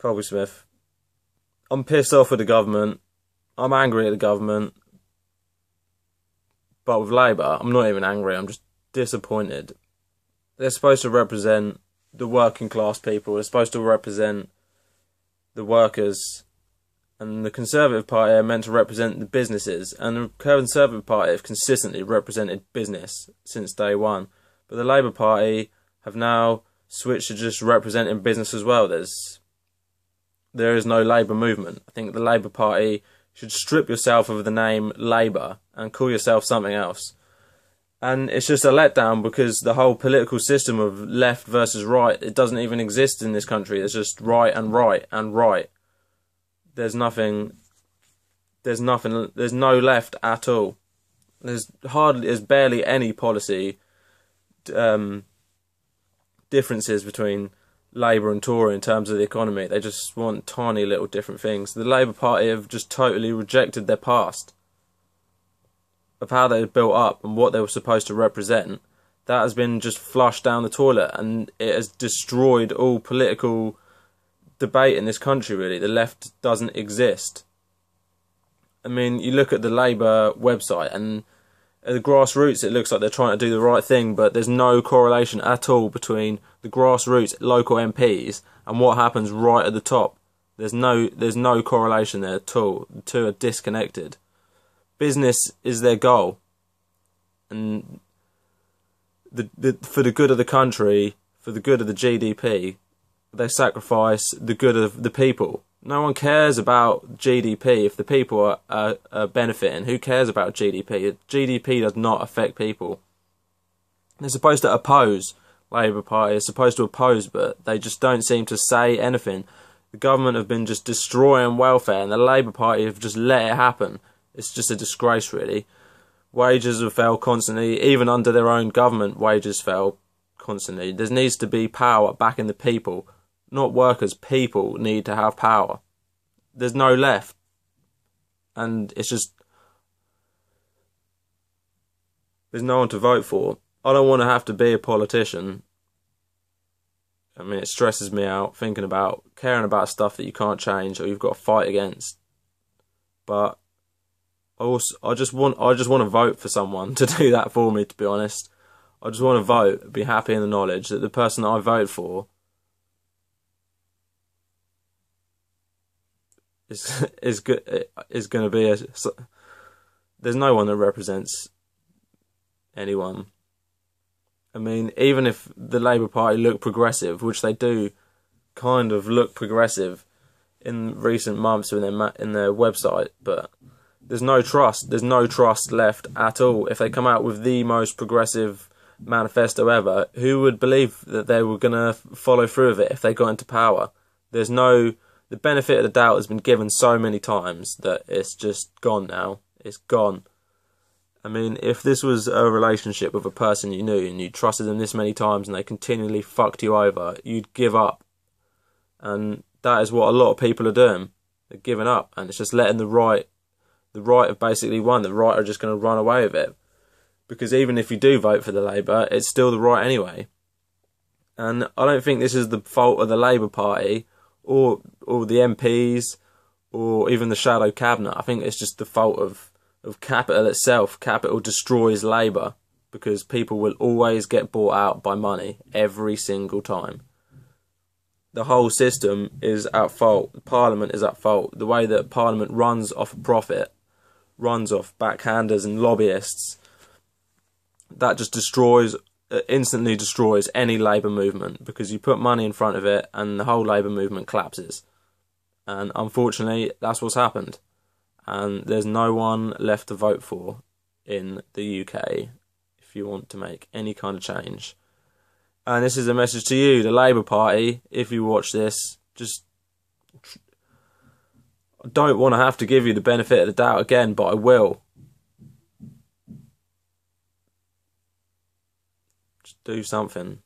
Colby Smith. I'm pissed off with the government. I'm angry at the government. But with Labour, I'm not even angry, I'm just disappointed. They're supposed to represent the working class people. They're supposed to represent the workers. And the Conservative Party are meant to represent the businesses. And the Conservative Party have consistently represented business since day one. But the Labour Party have now switched to just representing business as well. There is no Labour movement. I think the Labour Party should strip yourself of the name Labour and call yourself something else. And it's just a letdown because the whole political system of left versus right, it doesn't even exist in this country. It's just right and right and right. There's no left at all. There's barely any policy differences between Labour and Tory in terms of the economy. They just want tiny little different things. The Labour Party have just totally rejected their past of how they were built up and what they were supposed to represent. That has been just flushed down the toilet, and it has destroyed all political debate in this country, really. The left doesn't exist. I mean, you look at the Labour website, and at the grassroots it looks like they're trying to do the right thing, but there's no correlation at all between the grassroots local MPs and what happens right at the top. There's no correlation there at all. The two are disconnected. Business is their goal, and for the good of the country, for the good of the GDP, they sacrifice the good of the people. No one cares about GDP if the people are benefiting. Who cares about GDP? GDP does not affect people. They're supposed to oppose. Labour Party is supposed to oppose, but they just don't seem to say anything. The government have been just destroying welfare, and the Labour Party have just let it happen. It's just a disgrace, really. Wages have fell constantly. Even under their own government, wages fell constantly. There needs to be power back in the people. Not workers, people need to have power. There's no left. And it's just... there's no one to vote for. I don't want to have to be a politician. I mean, it stresses me out thinking about caring about stuff that you can't change or you've got to fight against. But I just want to vote for someone to do that for me, to be honest. I just want to vote, be happy in the knowledge that the person that I voted for is going to be there's no one that represents anyone. I mean, even if the Labour Party look progressive, which they do kind of look progressive in recent months in their website, but there's no trust. There's no trust left at all. If they come out with the most progressive manifesto ever, who would believe that they were going to follow through with it if they got into power? The benefit of the doubt has been given so many times that it's just gone now. It's gone. I mean, if this was a relationship with a person you knew and you trusted them this many times and they continually fucked you over, you'd give up. And that is what a lot of people are doing. They're giving up, and it's just letting the right have basically won. The right are just going to run away with it. Because even if you do vote for the Labour, it's still the right anyway. And I don't think this is the fault of the Labour Party or the MPs or even the shadow cabinet. I think it's just the fault of capital itself. Capital destroys Labour because people will always get bought out by money every single time. The whole system is at fault. Parliament is at fault. The way that Parliament runs off a profit, runs off backhanders and lobbyists, that just instantly destroys any Labour movement, because you put money in front of it and the whole Labour movement collapses. And unfortunately, that's what's happened. And there's no one left to vote for in the UK if you want to make any kind of change. And this is a message to you, the Labour Party. If you watch this, I don't want to have to give you the benefit of the doubt again, but I will. Just do something.